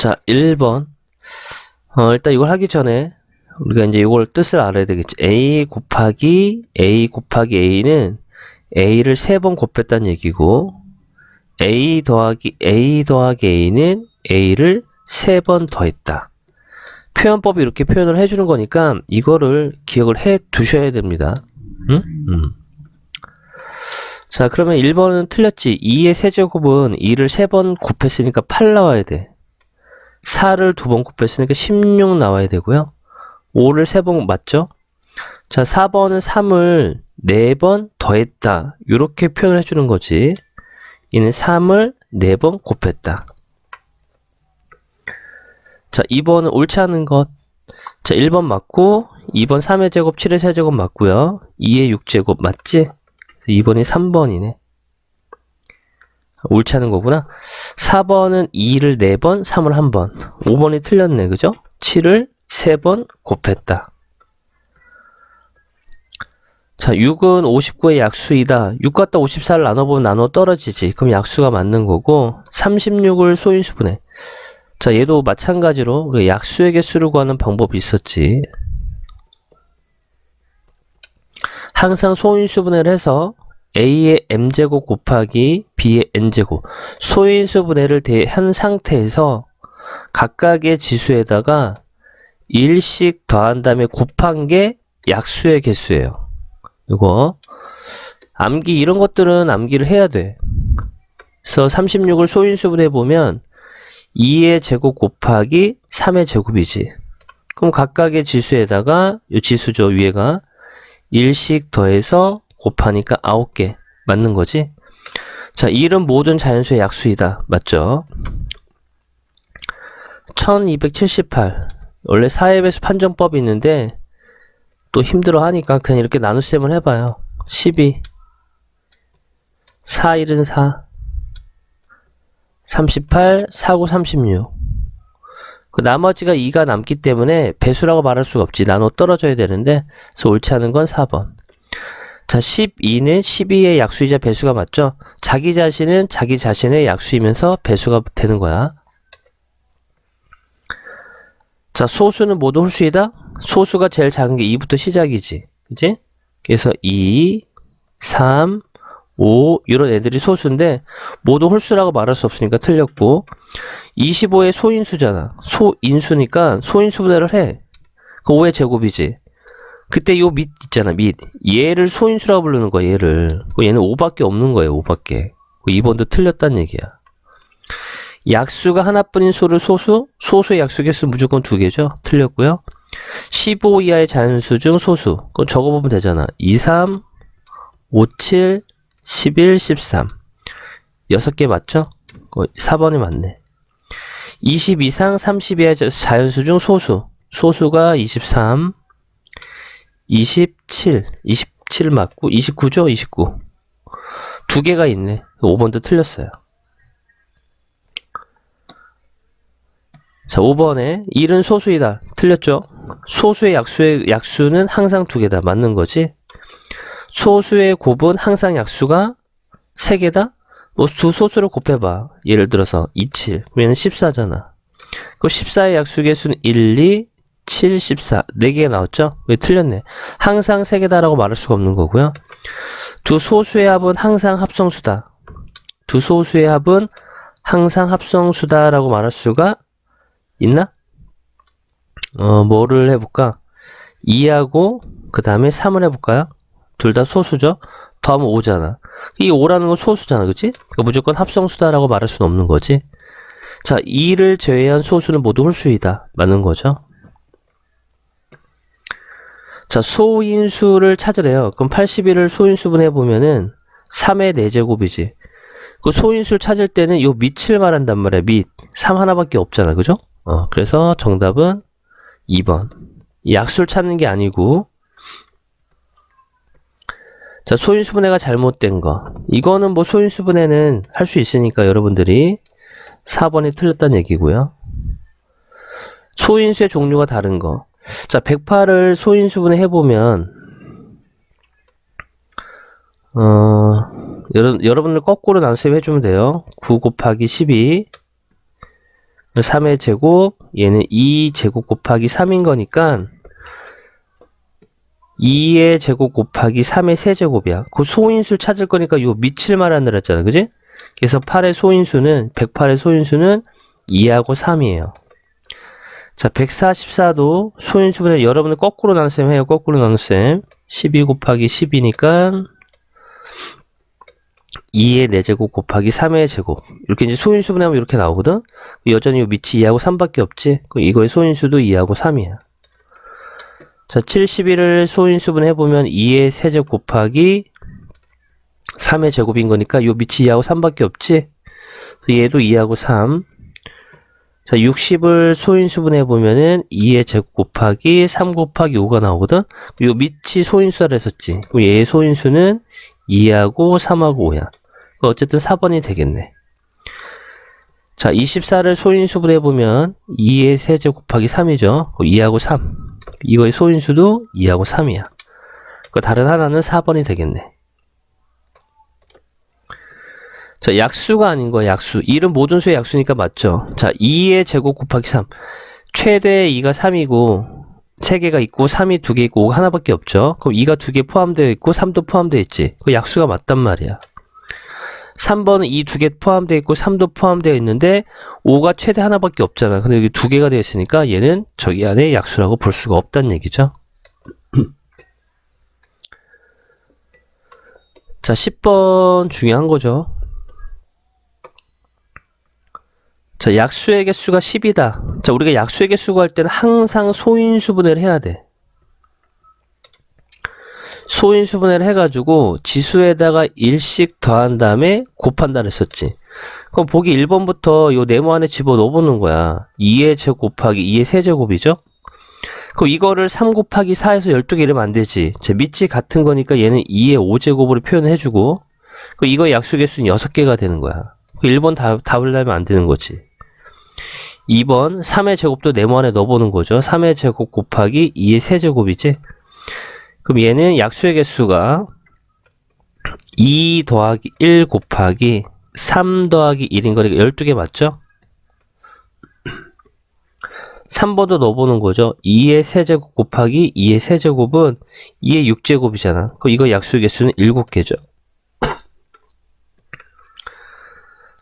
자, 1번. 일단 이걸 하기 전에 우리가 이제 이걸 뜻을 알아야 되겠지. A 곱하기 A는 A를 3번 곱했다는 얘기고, A 더하기 A는 A를 3번 더했다. 표현법이 이렇게 표현을 해주는 거니까 이거를 기억을 해 두셔야 됩니다. 자, 그러면 1번은 틀렸지. 2의 세제곱은 2를 3번 곱했으니까 8 나와야 돼. 4를 2번 곱했으니까 16 나와야 되고요. 5를 3번 맞죠? 자, 4번은 3을 4번 더했다. 이렇게 표현을 해주는 거지. 얘는 3을 4번 곱했다. 자, 2번은 옳지 않은 것. 자, 1번 맞고 2번 3의 제곱 7의 세제곱 맞고요. 2의 6제곱 맞지? 2번이 3번이네. 옳지 않은 거구나. 4번은 2를 4번, 3을 1번. 5번이 틀렸네. 그죠? 7을 3번 곱했다. 자, 6은 59의 약수이다. 6 갖다 54를 나눠보면 나눠 떨어지지. 그럼 약수가 맞는 거고, 36을 소인수분해. 자, 얘도 마찬가지로 우리가 약수의 개수를 구하는 방법이 있었지. 항상 소인수분해를 해서 A의 m제곱 곱하기 B의 n제곱, 소인수분해를 한 상태에서 각각의 지수에다가 1씩 더한 다음에 곱한 게 약수의 개수예요. 이거 암기, 이런 것들은 암기를 해야 돼. 그래서 36을 소인수분해 보면 2의 제곱 곱하기 3의 제곱이지. 그럼 각각의 지수에다가, 이 지수죠, 위에가 1씩 더해서 곱하니까 9개 맞는 거지. 자, 1은 모든 자연수의 약수이다. 맞죠? 1278. 원래 4의 배수 판정법이 있는데 또 힘들어 하니까 그냥 이렇게 나눗셈을 해봐요. 12 4, 1은 4 38, 4, 9, 36. 그 나머지가 2가 남기 때문에 배수라고 말할 수가 없지. 나눠 떨어져야 되는데, 그래서 옳지 않은 건 4번. 자, 12는 12의 약수이자 배수가 맞죠? 자기 자신은 자기 자신의 약수이면서 배수가 되는 거야. 자, 소수는 모두 홀수이다? 소수가 제일 작은 게 2부터 시작이지. 그치? 그래서 2, 3, 5 이런 애들이 소수인데 모두 홀수라고 말할 수 없으니까 틀렸고, 25의 소인수잖아. 소인수니까 소인수분해를 해. 그 5의 제곱이지. 그때 요 밑 있잖아, 밑. 얘를 소인수라고 부르는 거야, 얘를. 얘는 5밖에 없는 거예요, 5밖에. 2번도 틀렸다는 얘기야. 약수가 하나뿐인 소를 소수? 소수의 약수 개수 무조건 2개죠. 틀렸고요. 15 이하의 자연수 중 소수. 그럼 적어보면 되잖아. 2, 3, 5, 7, 11, 13. 6개 맞죠? 4번이 맞네. 20 이상 30 이하의 자연수 중 소수. 소수가 23, 27 맞고 29죠? 29. 2개가 있네. 5번도 틀렸어요. 자, 5번에 1은 소수이다. 틀렸죠? 소수의 약수는 항상 2개다. 맞는 거지? 소수의 곱은 항상 약수가 3개다? 뭐 두 소수를 곱해봐. 예를 들어서 27. 그러면 14잖아. 그 14의 약수 개수는 1, 2, 7, 14. 4개가 나왔죠? 왜 틀렸네. 항상 3개다라고 말할 수가 없는 거고요. 두 소수의 합은 항상 합성수다. 두 소수의 합은 항상 합성수다라고 말할 수가 있나? 뭐를 해볼까? 2하고 그 다음에 3을 해볼까요? 둘 다 소수죠? 더하면 5잖아. 이 5라는 건 소수잖아, 그치? 그러니까 무조건 합성수다라고 말할 수는 없는 거지. 자, 2를 제외한 소수는 모두 홀수이다. 맞는 거죠? 자, 소인수를 찾으래요. 그럼 81을 소인수분해 보면은 3의 4제곱이지. 그 소인수를 찾을 때는 요 밑을 말한단 말이야. 밑. 3 하나밖에 없잖아, 그죠? 그래서 정답은 2번. 약수를 찾는 게 아니고. 자, 소인수분해가 잘못된 거. 이거는 뭐 소인수분해는 할 수 있으니까 여러분들이 4번이 틀렸다는 얘기고요. 소인수의 종류가 다른 거. 자, 108을 소인수분해 해보면 여러분들 거꾸로 나눗셈 해주면 돼요. 9 곱하기 12 3의 제곱, 얘는 2제곱 곱하기 3인 거니까 2의 제곱 곱하기 3의 세제곱이야. 그 소인수 찾을 거니까 요 밑을 말하느라 했잖아. 그지? 그래서 8의 소인수는 108의 소인수는 2하고 3이에요. 자, 144도 소인수분해 여러분은 거꾸로 나눗셈 해요. 거꾸로 나눗셈. 12 곱하기 10이니까 2의 4제곱 곱하기 3의 제곱. 이렇게 이제 소인수분해하면 이렇게 나오거든? 여전히 요 밑이 2하고 3밖에 없지? 이거의 소인수도 2하고 3이야. 자, 71을 소인수분 해보면 2의 세제곱 곱하기 3의 제곱인 거니까 요 밑이 2하고 3밖에 없지? 얘도 2하고 3. 자, 60을 소인수분 해보면은 2의 제곱 곱하기 3 곱하기 5가 나오거든? 요 밑이 소인수라 했었지? 그럼 얘의 소인수는 2하고 3하고 5야. 어쨌든 4번이 되겠네. 자, 24를 소인수분 해보면 2의 세제곱 곱하기 3이죠? 2하고 3. 이거의 소인수도 2하고 3이야. 다른 하나는 4번이 되겠네. 자, 약수가 아닌 거야, 약수. 1은 모든 수의 약수니까 맞죠? 자, 2의 제곱 곱하기 3. 최대 2가 3이고, 3개가 있고, 3이 2개 있고, 5가 하나밖에 없죠? 그럼 2가 2개 포함되어 있고, 3도 포함되어 있지? 그 약수가 맞단 말이야. 3번은 2 2개 포함되어 있고, 3도 포함되어 있는데, 5가 최대 하나밖에 없잖아. 근데 여기 2개가 되어 있으니까, 얘는 저기 안에 약수라고 볼 수가 없다는 얘기죠? 자, 10번 중요한 거죠. 자, 약수의 개수가 10이다. 자, 우리가 약수의 개수 구할 때는 항상 소인수분해를 해야 돼. 소인수분해를 해가지고 지수에다가 1씩 더한 다음에 곱한다 그랬었지. 그럼 보기 1번부터 요 네모 안에 집어넣어보는 거야. 2의 제곱 곱하기 2의 세제곱이죠? 그럼 이거를 3 곱하기 4에서 12개 이러면 안 되지. 제 밑이 같은 거니까 얘는 2의 5제곱으로 표현해주고, 그럼 이거 약수 개수는 6개가 되는 거야. 1번 답을 내면 안 되는 거지. 2번 3의 제곱도 네모 안에 넣어보는 거죠. 3의 제곱 곱하기 2의 세제곱이지. 그럼 얘는 약수의 개수가 2 더하기 1 곱하기 3 더하기 1인 거니까 12개 맞죠? 3번도 넣어보는 거죠. 2의 세제곱 곱하기 2의 세제곱은 2의 6제곱이잖아. 그럼 이거 약수의 개수는 7개죠.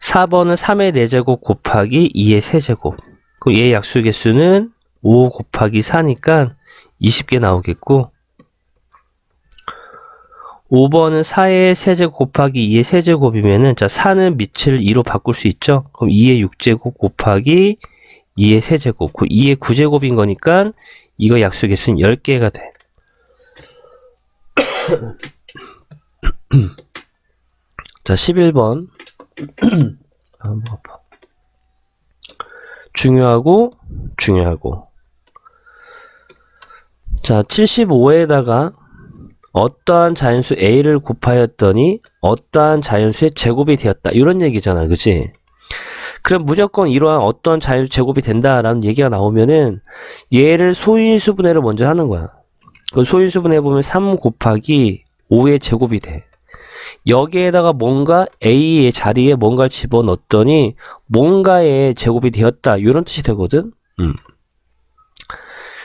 4번은 3의 4제곱 곱하기 2의 세제곱. 그럼 얘의 약수 개수는 5 곱하기 4니까 20개 나오겠고, 5번은 4의 세제곱 곱하기 2의 세제곱이면은, 자, 4는 밑을 2로 바꿀 수 있죠? 그럼 2의 6제곱 곱하기 2의 세제곱. 그 2의 9제곱인 거니까 이거 약수 개수는 10개가 돼. 자, 11번. 아, 뭐 아파. 중요하고. 자, 75에다가 어떠한 자연수 A를 곱하였더니 어떠한 자연수의 제곱이 되었다. 이런 얘기잖아. 그치? 그럼 무조건 이러한 어떠한 자연수 제곱이 된다라는 얘기가 나오면은 얘를 소인수분해를 먼저 하는 거야. 그 소인수분해 보면 3 곱하기 5의 제곱이 돼. 여기에다가 뭔가 A의 자리에 뭔가를 집어넣었더니 뭔가의 제곱이 되었다. 이런 뜻이 되거든.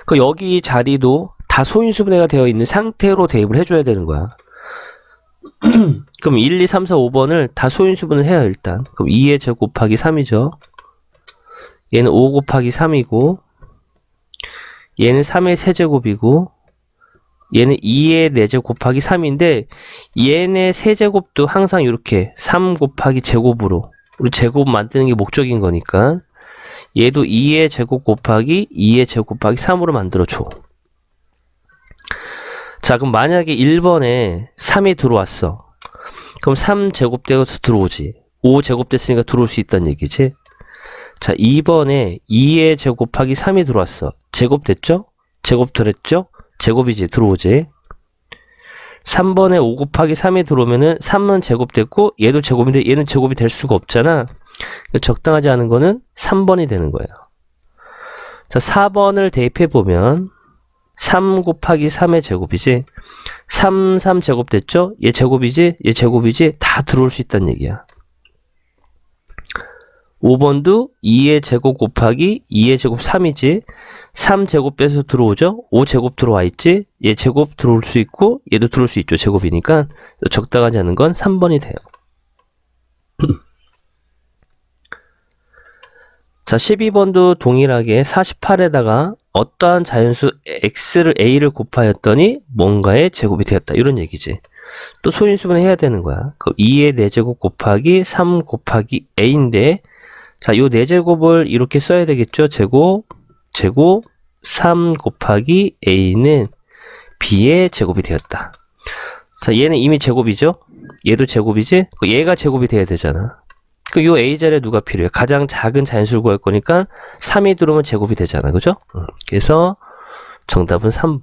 그 여기 자리도 다 소인수분해가 되어 있는 상태로 대입을 해줘야 되는 거야. 그럼 1, 2, 3, 4, 5번을 다 소인수분을 해요. 일단. 그럼 2의 제곱 곱하기 3이죠. 얘는 5 곱하기 3이고, 얘는 3의 세제곱이고, 얘는 2의 4제곱 곱하기 3인데 얘네 세제곱도 항상 이렇게 3 곱하기 제곱으로, 우리 제곱 만드는 게 목적인 거니까 얘도 2의 제곱 곱하기 2의 제곱 곱하기 3으로 만들어줘. 자, 그럼 만약에 1번에 3이 들어왔어. 그럼 3제곱되어서 들어오지. 5제곱됐으니까 들어올 수 있다는 얘기지. 자, 2번에 2의 제곱 곱하기 3이 들어왔어. 제곱됐죠? 제곱됐죠? 제곱이지. 들어오지. 3번에 5 곱하기 3이 들어오면은 3은 제곱됐고 얘도 제곱인데 얘는 제곱이 될 수가 없잖아. 적당하지 않은 거는 3번이 되는 거예요. 자, 4번을 대입해보면 3 곱하기 3의 제곱이지. 3 제곱 됐죠? 얘 제곱이지? 얘 제곱이지? 다 들어올 수 있다는 얘기야. 5번도 2의 제곱 곱하기 2의 제곱 3이지. 3제곱 빼서 들어오죠? 5제곱 들어와 있지? 얘 제곱 들어올 수 있고 얘도 들어올 수 있죠. 제곱이니까 적당하지 않은 건 3번이 돼요. 자, 12번도 동일하게 48에다가 어떠한 자연수 x를 a를 곱하였더니 뭔가의 제곱이 되었다. 이런 얘기지. 또 소인수분해 해야 되는 거야. 그 2의 4제곱 곱하기 3 곱하기 a인데, 자, 요 4제곱을 이렇게 써야 되겠죠. 제곱 3 곱하기 a는 b의 제곱이 되었다. 자, 얘는 이미 제곱이죠. 얘도 제곱이지. 얘가 제곱이 돼야 되잖아. 그 요 a 자리에 누가 필요해? 가장 작은 자연수를 구할 거니까 3이 들어오면 제곱이 되잖아. 그죠? 그래서 정답은 3.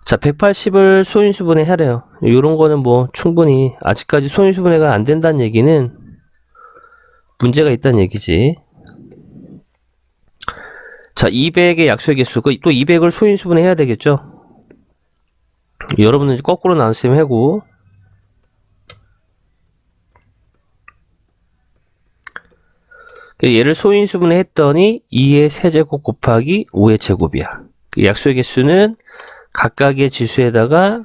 자, 180을 소인수분해 하래요. 요런 거는 뭐 충분히 아직까지 소인수분해가 안 된다는 얘기는 문제가 있다는 얘기지. 자, 200의 약수의 개수. 또 200을 소인수분해 해야 되겠죠? 여러분은 거꾸로 나눴으면 하고, 얘를 소인수분해 했더니 2의 세제곱 곱하기 5의 제곱이야. 그 약수의 개수는 각각의 지수에다가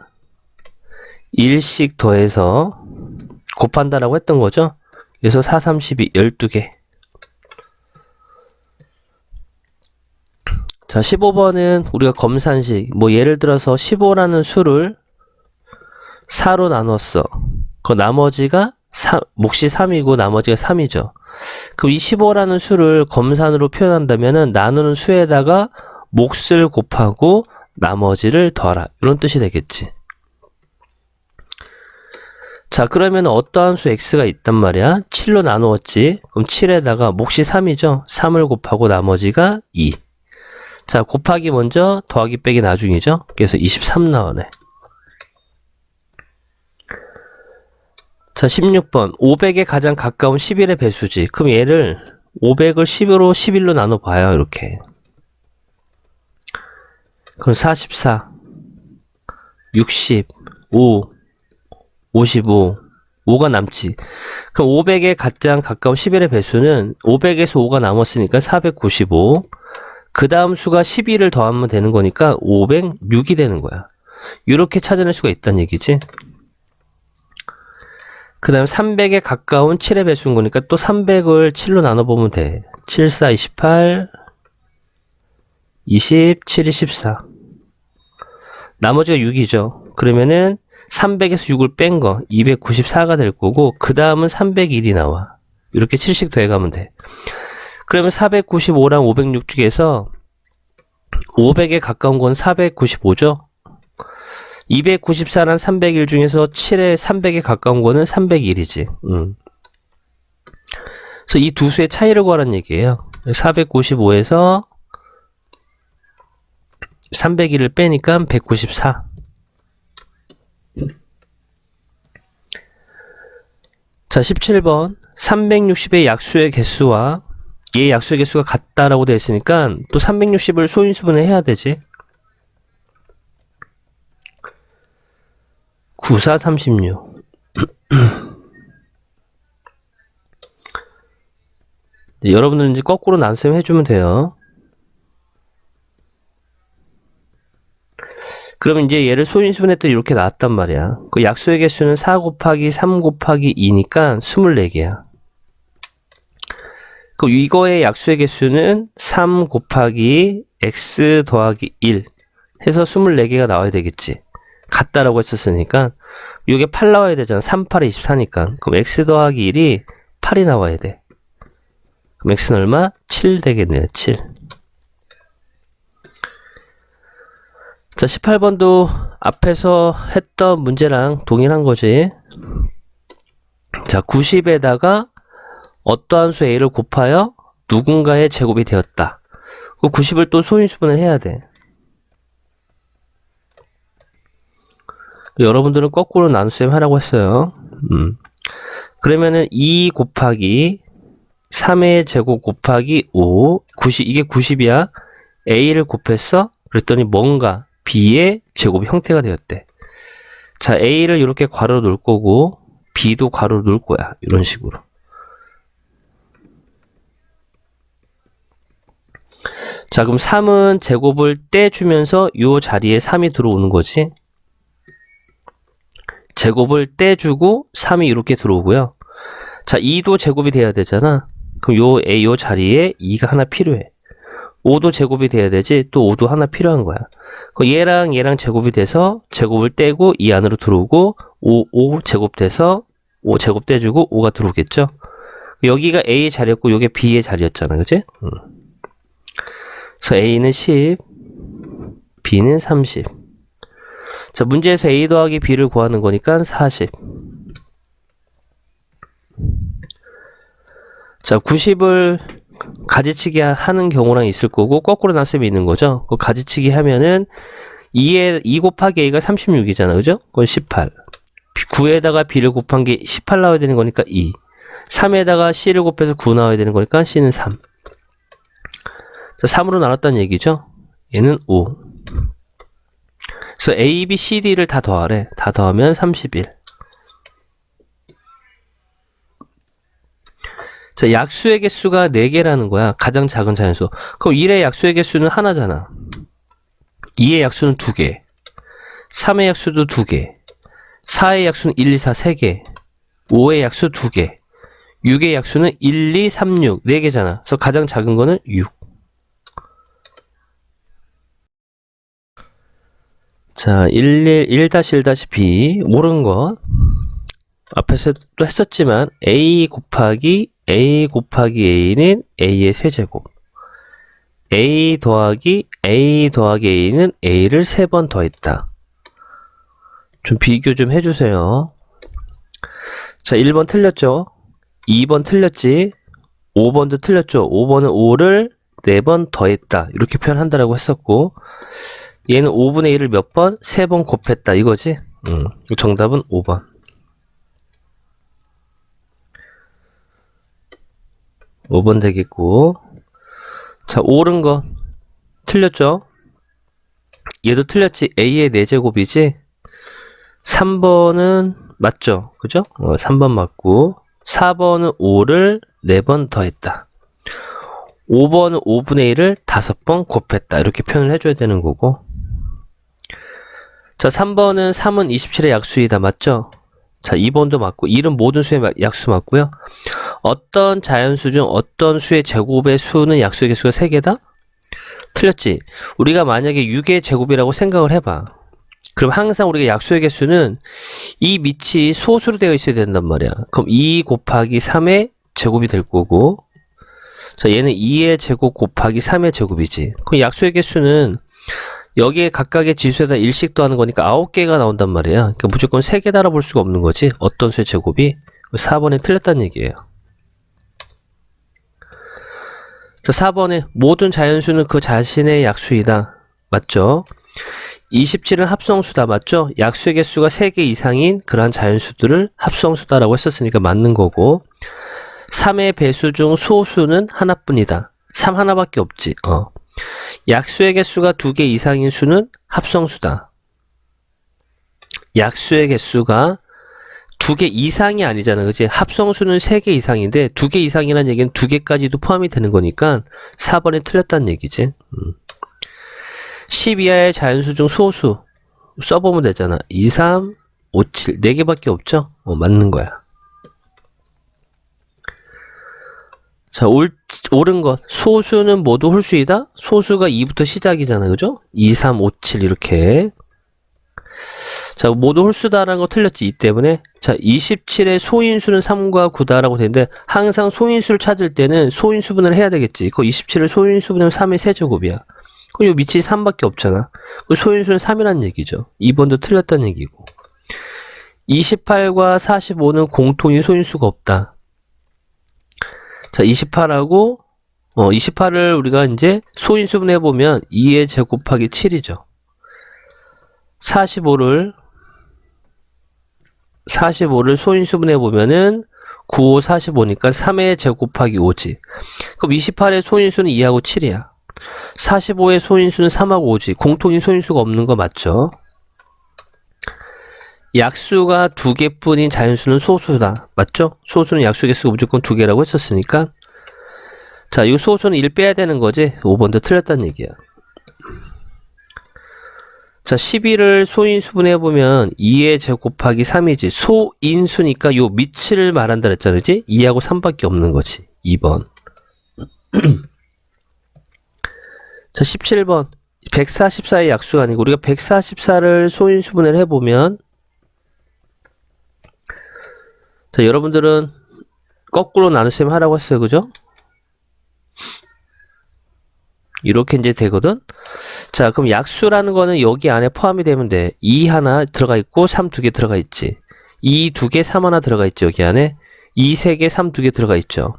1씩 더해서 곱한다라고 했던 거죠. 그래서 4, 32, 12개. 자, 15번은 우리가 검산식, 뭐 예를 들어서 15라는 수를 4로 나눴어. 그 나머지가 몫이 3이고 나머지가 3이죠. 그럼 이 15라는 수를 검산으로 표현한다면은 나누는 수에다가 몫을 곱하고 나머지를 더하라. 이런 뜻이 되겠지. 자, 그러면 어떠한 수 x가 있단 말이야? 7로 나누었지. 그럼 7에다가 몫이 3이죠. 3을 곱하고 나머지가 2. 자, 곱하기 먼저, 더하기 빼기 나중이죠. 그래서 23 나오네. 자, 16번. 500에 가장 가까운 11의 배수지. 그럼 얘를 500을 10으로 11로 나눠봐요. 이렇게. 그럼 44, 60, 5, 55, 5가 남지. 그럼 500에 가장 가까운 11의 배수는 500에서 5가 남았으니까 495. 그 다음 수가 12를 더하면 되는 거니까 506이 되는 거야. 이렇게 찾아낼 수가 있다는 얘기지. 그 다음 300에 가까운 7의 배수인 거니까 또 300을 7로 나눠보면 돼. 7, 4, 28, 20, 7이 14. 나머지가 6이죠. 그러면은 300에서 6을 뺀 거 294가 될 거고, 그 다음은 301이 나와. 이렇게 7씩 더해가면 돼. 그러면 495랑 506 중에서 500에 가까운 건 495죠. 294랑 301 중에서 7에 300에 가까운 거는 301이지. 그래서 이 두 수의 차이를 구하라는 얘기예요. 495에서 301을 빼니까 194. 자, 17번. 360의 약수의 개수와 얘 약수의 개수가 같다라고 되어 있으니까 또 360을 소인수분해 해야 되지. 94, 36. 여러분들은 이제 거꾸로 나눗셈 해주면 돼요. 그러면 이제 얘를 소인수분했더니 이렇게 나왔단 말이야. 그 약수의 개수는 4 곱하기 3 곱하기 2니까 24개야. 그럼 이거의 약수의 개수는 3 곱하기 x 더하기 1 해서 24개가 나와야 되겠지. 같다라고 했었으니까 이게 8 나와야 되잖아. 3, 8에 24니까. 그럼 x 더하기 1이 8이 나와야 돼. 그럼 x는 얼마? 7 되겠네요. 7. 자, 18번도 앞에서 했던 문제랑 동일한 거지. 자, 90에다가 어떠한 수 a를 곱하여 누군가의 제곱이 되었다. 그 90을 또 소인수분을 해야 돼. 여러분들은 거꾸로 나눗셈 하라고 했어요. 그러면은 2 곱하기 3의 제곱 곱하기 5, 90, 이게 90이야. a를 곱했어. 그랬더니 뭔가 b의 제곱 형태가 되었대. 자, a를 이렇게 괄호로 놓을 거고 B도 괄호를 놓을 거야. 이런 식으로. 자, 그럼 3은 제곱을 떼주면서 요 자리에 3이 들어오는 거지. 제곱을 떼주고 3이 이렇게 들어오고요. 자, 2도 제곱이 돼야 되잖아. 그럼 요 자리에 2가 하나 필요해. 5도 제곱이 돼야 되지. 또 5도 하나 필요한 거야. 얘랑 얘랑 제곱이 돼서 제곱을 떼고 이 안으로 들어오고 5 제곱돼서 5 제곱 떼주고 5가 들어오겠죠. 여기가 A의 자리였고 요게 B의 자리였잖아. 그치? 그래서 A는 10, B는 30. 자, 문제에서 A 더하기 B를 구하는 거니까 40. 자, 90을 가지치기 하는 경우랑 있을 거고 거꾸로 나쓰면 있는 거죠. 그 가지치기 하면은 2 곱하기 A가 36이잖아. 그죠? 그건 18. 9에다가 B를 곱한 게 18 나와야 되는 거니까 2. 3에다가 C를 곱해서 9 나와야 되는 거니까 C는 3. 자, 3으로 나눴다는 얘기죠. 얘는 5. 그래서 A, B, C, D를 다 더하래. 다 더하면 31. 자, 약수의 개수가 4개라는 거야. 가장 작은 자연수. 그럼 1의 약수의 개수는 하나잖아. 2의 약수는 2개. 3의 약수도 2개. 4의 약수는 1, 2, 4, 3개. 5의 약수 2개. 6의 약수는 1, 2, 3, 6. 4개잖아. 그래서 가장 작은 거는 6. 자, 1-1-B. 옳은 거. 앞에서 또 했었지만 A 곱하기 A는 A의 세제곱. A 더하기 A는 A를 3번 더했다. 좀 비교 좀 해주세요. 자, 1번 틀렸죠? 2번 틀렸지? 5번도 틀렸죠? 5번은 5를 4번 더했다. 이렇게 표현한다라고 했었고, 얘는 5분의 1을 몇 번? 3번 곱했다. 이거지? 정답은 5번. 5번 되겠고. 자, 옳은 거 틀렸죠? 얘도 틀렸지? A의 4제곱이지? 3번은 맞죠? 그죠? 3번 맞고 4번은 5를 4번 더했다. 5번은 5분의 1을 5번 곱했다. 이렇게 표현을 해줘야 되는 거고. 자, 3번은 3은 27의 약수이다. 맞죠? 자, 2번도 맞고 1은 모든 수의 약수 맞고요. 어떤 자연수 중 어떤 수의 제곱의 수는 약수의 개수가 3개다? 틀렸지? 우리가 만약에 6의 제곱이라고 생각을 해봐. 그럼 항상 우리가 약수의 개수는 이 밑이 소수로 되어 있어야 된단 말이야. 그럼 2 곱하기 3의 제곱이 될 거고, 자, 얘는 2의 제곱 곱하기 3의 제곱이지. 그럼 약수의 개수는 여기에 각각의 지수에다 1씩 더하는 거니까 9개가 나온단 말이야. 그러니까 무조건 3개 달아볼 수가 없는 거지. 어떤 수의 제곱이. 4번에 틀렸다는 얘기예요. 자, 4번에 모든 자연수는 그 자신의 약수이다. 맞죠? 27은 합성수다. 맞죠? 약수의 개수가 3개 이상인 그러한 자연수들을 합성수다라고 했었으니까 맞는 거고, 3의 배수 중 소수는 하나뿐이다. 3 하나밖에 없지. 약수의 개수가 2개 이상인 수는 합성수다. 약수의 개수가 2개 이상이 아니잖아. 그치? 합성수는 3개 이상인데 2개 이상이라는 얘기는 2개까지도 포함이 되는 거니까 4번에 틀렸다는 얘기지. 10 이하의 자연수 중 소수 써보면 되잖아. 2, 3, 5, 7 4개밖에 없죠? 맞는 거야. 자, 옳은 것. 소수는 모두 홀수이다? 소수가 2부터 시작이잖아. 그죠? 2, 3, 5, 7 이렇게. 자, 모두 홀수다라는 거 틀렸지. 이 때문에. 자, 27의 소인수는 3과 9다라고 되는데 항상 소인수를 찾을 때는 소인수분을 해야 되겠지. 그 27을 소인수분하면 3의 세제곱이야. 그럼 요 밑이 3밖에 없잖아. 그 소인수는 3이라는 얘기죠. 2번도 틀렸다는 얘기고. 28과 45는 공통인 소인수가 없다. 자, 28하고 28을 우리가 이제 소인수분 해보면 2의 제곱 곱하기 7이죠. 45를 소인수분 해보면은 9, 5, 45니까 3의 제곱 곱하기 5지. 그럼 28의 소인수는 2하고 7이야. 45의 소인수는 3하고 5지. 공통인 소인수가 없는 거 맞죠? 약수가 2개뿐인 자연수는 소수다. 맞죠? 소수는 약수 개수가 무조건 2개라고 했었으니까. 자, 이 소수는 1 빼야 되는 거지. 5번도 틀렸다는 얘기야. 자, 11을 소인수분해 보면 2의 제곱 곱하기 3이지. 소인수니까 요 밑을 말한다 그랬잖아. 그지? 2하고 3밖에 없는 거지. 2번. 자, 17번. 144의 약수가 아니고 우리가 144를 소인수분해를 해보면, 자, 여러분들은 거꾸로 나눗셈 하라고 했어요. 그죠? 이렇게 이제 되거든? 자, 그럼 약수라는 거는 여기 안에 포함이 되면 돼. 2 하나 들어가 있고 3 2개 들어가 있지. 2 2개, 3 하나 들어가 있죠. 여기 안에. 2 3개, 3 2개 들어가 있죠.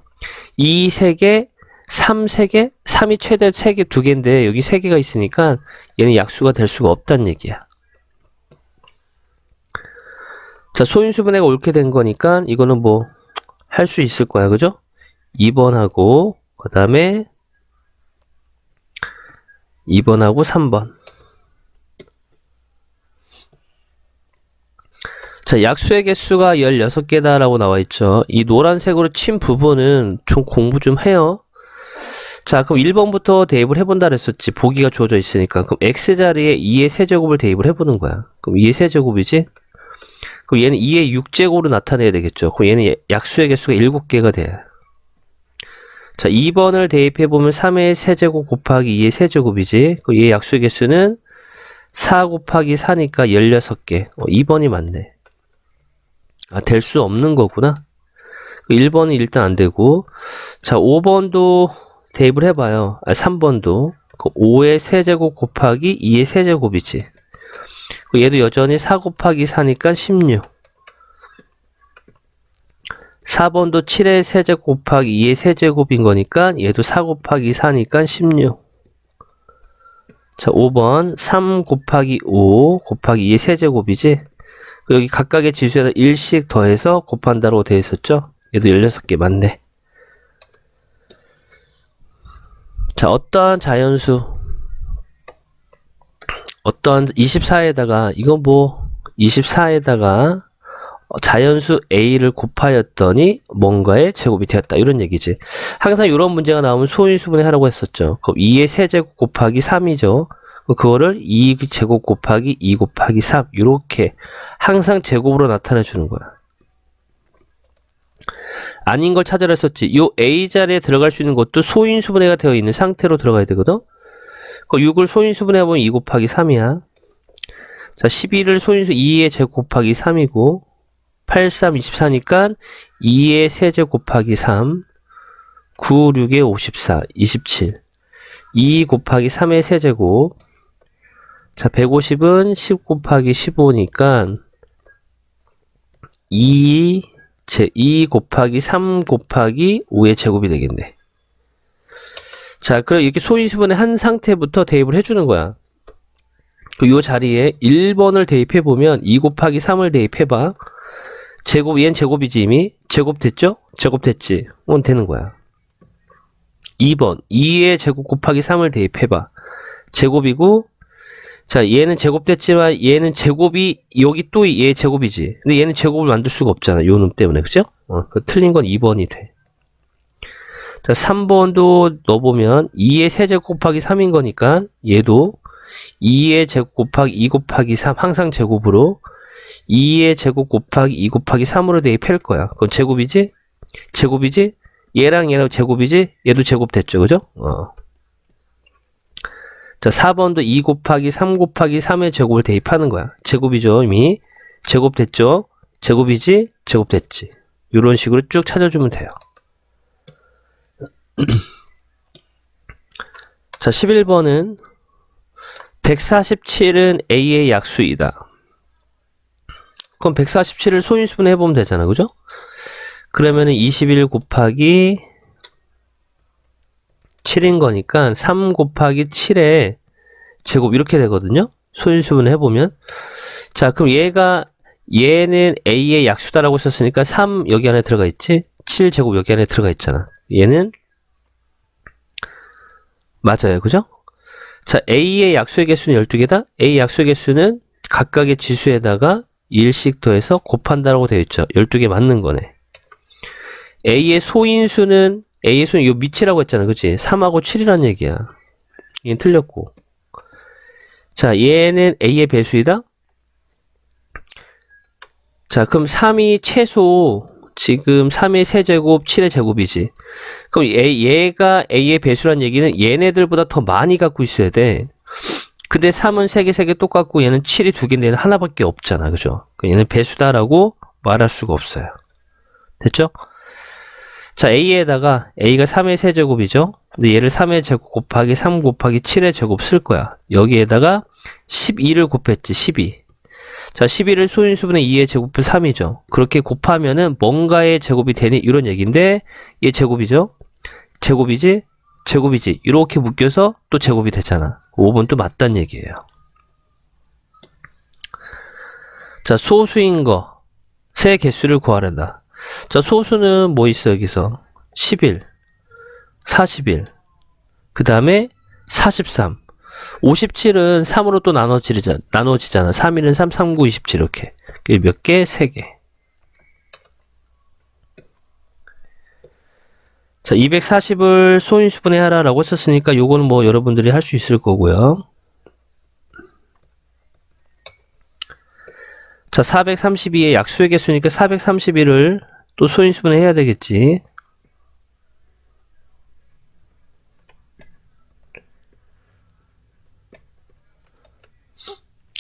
2 3개, 3 3개, 3이 최대 3개, 2개인데 여기 3개가 있으니까 얘는 약수가 될 수가 없다는 얘기야. 자, 소인수분해가 옳게 된 거니까 이거는 뭐 할 수 있을 거야. 그죠? 2번하고 그 다음에 2번하고 3번. 자, 약수의 개수가 16개다 라고 나와 있죠. 이 노란색으로 친 부분은 좀 공부 좀 해요. 자, 그럼 1번부터 대입을 해본다 그랬었지. 보기가 주어져 있으니까. 그럼 x자리에 2의 세제곱을 대입을 해보는 거야. 그럼 2의 세제곱이지? 그럼 얘는 2의 6제곱으로 나타내야 되겠죠. 그럼 얘는 약수의 개수가 7개가 돼. 자, 2번을 대입해보면 3의 세제곱 곱하기 2의 세제곱이지. 그럼 얘 약수의 개수는 4 곱하기 4니까 16개. 2번이 맞네. 아, 될 수 없는 거구나. 1번은 일단 안 되고. 자, 5번도 대입을 해봐요. 3번도. 5의 세제곱 곱하기 2의 세제곱이지. 얘도 여전히 4 곱하기 4니까 16. 4번도 7의 세제곱 곱하기 2의 세제곱인 거니까 얘도 4 곱하기 4니까 16. 자, 5번 3 곱하기 5 곱하기 2의 세제곱이지. 여기 각각의 지수에다 1씩 더해서 곱한다고 되어 있었죠. 얘도 16개 맞네. 자, 어떠한 자연수, 어떠한 24에다가 이건 뭐 24에다가 자연수 A를 곱하였더니 뭔가의 제곱이 되었다. 이런 얘기지. 항상 이런 문제가 나오면 소인수분해 하라고 했었죠. 그럼 2의 세제곱 곱하기 3이죠. 그거를 2제곱 곱하기 2 곱하기 3 이렇게 항상 제곱으로 나타내 주는 거야. 아닌 걸 찾으라 했었지. 요 A자리에 들어갈 수 있는 것도 소인수분해가 되어 있는 상태로 들어가야 되거든. 그 6을 소인수분해 보면 2 곱하기 3이야. 자, 11을 소인수 2의 제곱 곱하기 3이고 8, 3, 24니까 2의 세제곱 곱하기 3 9, 6의 54, 27 2 곱하기 3의 세제곱. 자, 150은 10 곱하기 15니까 2 곱하기 3 곱하기 5의 제곱이 되겠네. 자, 그럼 이렇게 소인수분해 한 상태부터 대입을 해주는 거야. 요 자리에 1번을 대입해보면 2 곱하기 3을 대입해봐. 제곱, 얘는 제곱이지 이미. 제곱됐죠? 제곱됐지. 되는 거야. 2번 2의 제곱 곱하기 3을 대입해봐. 제곱이고, 자, 얘는 제곱됐지만 얘는 제곱이 여기 또 얘 제곱이지. 근데 얘는 제곱을 만들 수가 없잖아. 요 놈 때문에. 그죠? 틀린 건 2번이 돼. 자, 3번도 넣어보면 2의 세제곱 곱하기 3인 거니까 얘도 2의 제곱 곱하기 2 곱하기 3 항상 제곱으로 2의 제곱 곱하기 2 곱하기 3으로 대입할 거야. 그건 제곱이지? 제곱이지? 얘랑 얘랑 제곱이지? 얘도 제곱 됐죠. 그죠? 자, 4번도 2 곱하기 3 곱하기 3의 제곱을 대입하는 거야. 제곱이죠, 이미. 제곱 됐죠? 제곱이지? 제곱 됐지. 이런 식으로 쭉 찾아주면 돼요. 자, 11번은 147은 A의 약수이다. 그럼 147을 소인수분해 해보면 되잖아. 그죠? 그러면은 21 곱하기 7인 거니까 3 곱하기 7의 제곱 이렇게 되거든요. 소인수분해 해보면. 자, 그럼 얘는 A의 약수다라고 썼으니까 3 여기 안에 들어가 있지? 7제곱 여기 안에 들어가 있잖아. 얘는 맞아요. 그죠? 자, A의 약수의 개수는 12개다. A 약수의 개수는 각각의 지수에다가 1씩 더해서 곱한다라고 되어 있죠. 12개 맞는 거네. A의 소인수는 요 밑이라고 했잖아. 그치? 3하고 7이란 얘기야. 얘는 틀렸고. 자, 얘는 A의 배수이다? 자, 그럼 3이 최소, 지금 3의 세제곱, 7의 제곱이지. 그럼 얘가 A의 배수란 얘기는 얘네들보다 더 많이 갖고 있어야 돼. 근데 3은 3개 똑같고 얘는 7이 2개인데 얘는 하나밖에 없잖아. 그죠? 얘는 배수다라고 말할 수가 없어요. 됐죠? 자, A에다가 A가 3의 세제곱이죠? 근데 얘를 3의 제곱 곱하기 3 곱하기 7의 제곱 쓸 거야. 여기에다가 12를 곱했지. 12. 자, 12를 소인수분의 2의 제곱은 3이죠. 그렇게 곱하면은 뭔가의 제곱이 되니 이런 얘기인데 얘 제곱이죠? 제곱이지? 제곱이지. 이렇게 묶여서 또 제곱이 되잖아. 5번 또 맞단 얘기예요. 자, 소수인 거 세 개수를 구하란다. 자, 소수는 뭐 있어 여기서? 11, 41, 그 다음에 43. 57은 3으로 또 나눠지잖아. 3, 1은 3, 3, 9, 27 이렇게. 몇 개? 3개. 자, 240을 소인수분해 하라라고 썼으니까 요거는 뭐 여러분들이 할 수 있을 거고요. 자, 432의 약수의 개수니까 431을 또 소인수분해 해야 되겠지.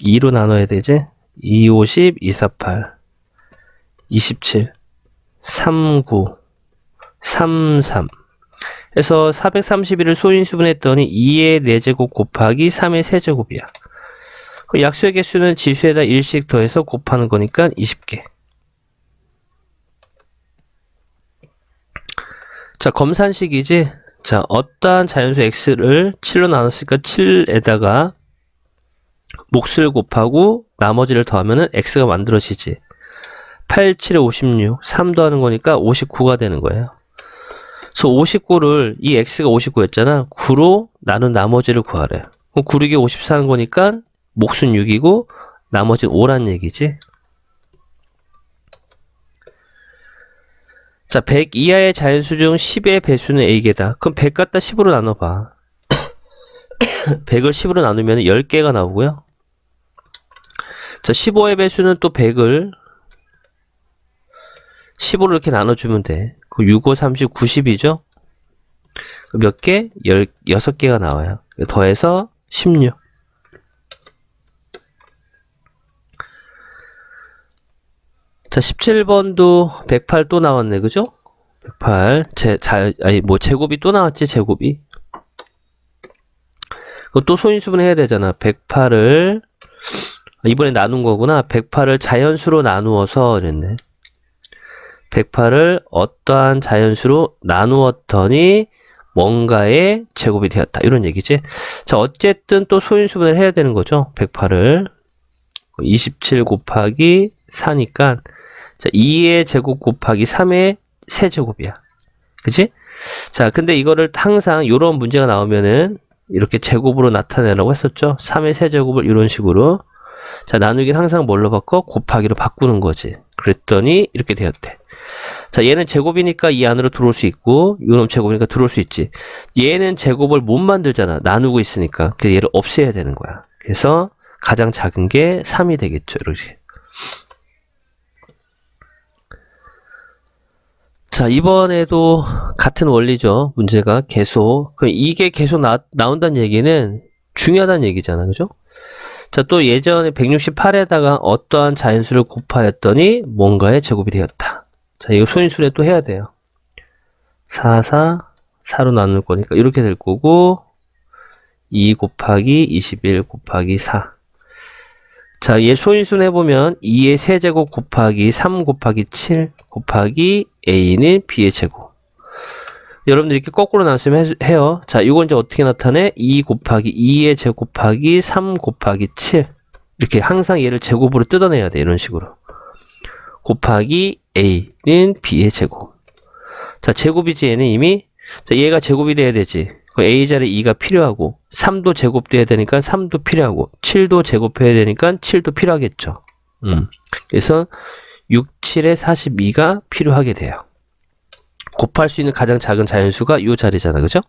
(2로) 나눠야 되지. 2, 50, 2, 48, 27, 39, 33 해서 431을 소인수분했더니 2의 4제곱 곱하기 3의 세제곱이야. 약수의 개수는 지수에다 1씩 더해서 곱하는 거니까 20개. 자, 검산식이지. 자, 어떠한 자연수 x를 7로 나눴으니까 7에다가 몫을 곱하고 나머지를 더하면은 x가 만들어지지. 8, 7에 56, 3 더하는 거니까 59가 되는 거예요. 그래서 59를, 이 x가 59였잖아. 9로 나눈 나머지를 구하래. 그럼 9, 6에 54는 거니까 몫은 6이고 나머지는 5란 얘기지. 자, 100 이하의 자연수 중 10의 배수는 a개다. 그럼 100 갖다 10으로 나눠봐. 100을 10으로 나누면 10개가 나오고요. 자, 15의 배수는 또 100을 15로 이렇게 나눠주면 돼. 그 6, 5, 30, 90이죠? 몇 개? 6개가 나와요. 더해서 16. 자, 17번도 108 또 나왔네. 그죠? 108. 제곱이 또 나왔지, 제곱이. 또 소인수분 해야 되잖아. 108을, 이번에 나눈 거구나. 108을 자연수로 나누어서 이랬네. 108을 어떠한 자연수로 나누었더니 뭔가의 제곱이 되었다. 이런 얘기지. 자, 어쨌든 또 소인수분을 해야 되는 거죠. 108을. 27 곱하기 4니까 자, 2의 제곱 곱하기 3의 세제곱이야. 그치? 자, 근데 이거를 항상 이런 문제가 나오면은 이렇게 제곱으로 나타내라고 했었죠. 3의 세제곱을 이런 식으로. 자, 나누기는 항상 뭘로 바꿔? 곱하기로 바꾸는 거지. 그랬더니 이렇게 되었대. 자, 얘는 제곱이니까 이 안으로 들어올 수 있고, 이놈 제곱이니까 들어올 수 있지. 얘는 제곱을 못 만들잖아. 나누고 있으니까. 그래서 얘를 없애야 되는 거야. 그래서 가장 작은 게 3이 되겠죠. 이렇게. 자, 이번에도 같은 원리죠. 문제가 계속. 그럼 이게 계속 나온다는 얘기는 중요하다는 얘기잖아. 그죠? 자, 또 예전에 168에다가 어떠한 자연수를 곱하였더니 뭔가의 제곱이 되었다. 자, 이거 소인수분해 또 해야 돼요. 4, 4로 나눌 거니까 이렇게 될 거고 2 곱하기 21 곱하기 4. 자, 얘 소인수분 해보면 2의 세제곱 곱하기 3 곱하기 7 곱하기 a는 b의 제곱. 여러분들 이렇게 거꾸로 나누시면 해요. 자, 이건 이제 어떻게 나타내? 2 곱하기 2의 제곱 곱하기 3 곱하기 7. 이렇게 항상 얘를 제곱으로 뜯어내야 돼. 이런 식으로. 곱하기 a는 b의 제곱. 자, 제곱이지 얘는 이미. 자, 얘가 제곱이 돼야 되지. a 자리에 2가 필요하고 3도 제곱돼야 되니까 3도 필요하고 7도 제곱해야 되니까 7도 필요하겠죠. 그래서 6, 7에 42가 필요하게 돼요. 곱할 수 있는 가장 작은 자연수가 이 자리잖아. 그죠?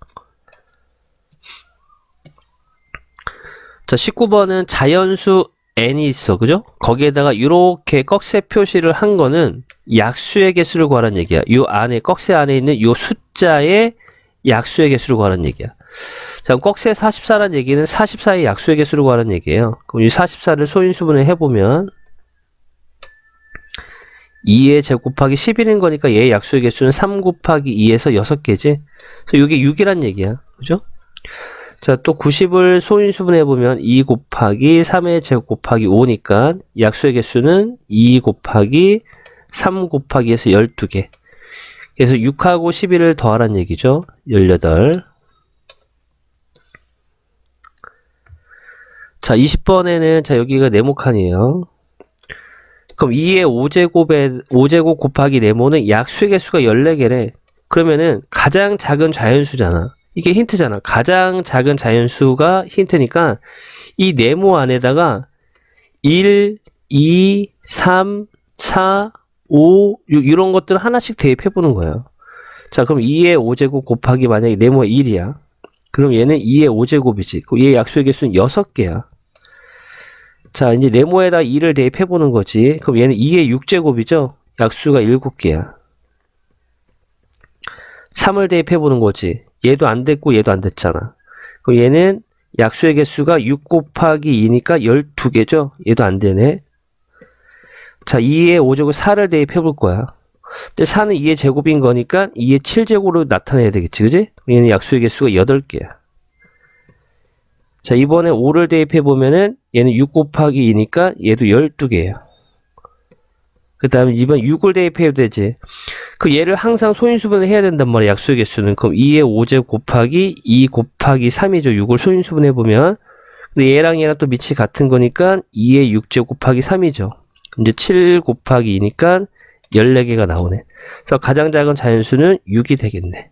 자, 19번은 자연수 n이 있어. 그죠? 거기에다가 이렇게 꺽쇠 표시를 한 거는 약수의 개수를 구하라는 얘기야. 이 안에, 꺽쇠 안에 있는 이 숫자의 약수의 개수를 구하라는 얘기야. 자, 꺽쇠 44라는 얘기는 44의 약수의 개수를 구하라는 얘기예요. 그럼 이 44를 소인수분해 해보면 2의 제곱 곱하기 11인 거니까 얘의 약수의 개수는 3 곱하기 2에서 6개지. 그래서 이게 6이란 얘기야. 그죠? 자, 또 90을 소인수분해 해보면 2 곱하기 3의 제곱 곱하기 5니까 약수의 개수는 2 곱하기 3 곱하기에서 12개. 그래서 6하고 11을 더하라는 얘기죠. 18. 자, 20번에는 자, 여기가 네모칸이에요. 그럼 2의 5제곱 곱하기 네모는 약수의 개수가 14개래. 그러면은 가장 작은 자연수잖아. 이게 힌트잖아. 가장 작은 자연수가 힌트니까 이 네모 안에다가 1, 2, 3, 4, 5, 6 이런 것들 하나씩 대입해 보는 거예요. 자, 그럼 2의 5제곱 곱하기 만약에 네모가 1이야. 그럼 얘는 2의 5제곱이지. 그럼 얘의 약수의 개수는 6개야. 자, 이제 네모에다 2를 대입해 보는 거지. 그럼 얘는 2의 6제곱이죠. 약수가 7개야. 3을 대입해 보는 거지. 얘도 안 됐고 얘도 안 됐잖아. 그럼 얘는 약수의 개수가 6 곱하기 2니까 12개죠. 얘도 안 되네. 자, 2의 5제곱 4를 대입해 볼 거야. 근데 4는 2의 제곱인 거니까 2의 7제곱으로 나타내야 되겠지. 그지? 얘는 약수의 개수가 8개야. 자, 이번에 5를 대입해 보면은 얘는 6 곱하기 2니까 얘도 12개예요. 그 다음에 이번 6을 대입해도 되지. 그 얘를 항상 소인수분을 해야 된단 말이야. 약수의 개수는. 그럼 2의 5제곱 곱하기 2 곱하기 3이죠. 6을 소인수분해 보면. 근데 얘랑 얘랑 또 밑이 같은 거니까 2의 6제곱 곱하기 3이죠. 이제 7 곱하기 2니까 14개가 나오네. 그래서 가장 작은 자연수는 6이 되겠네.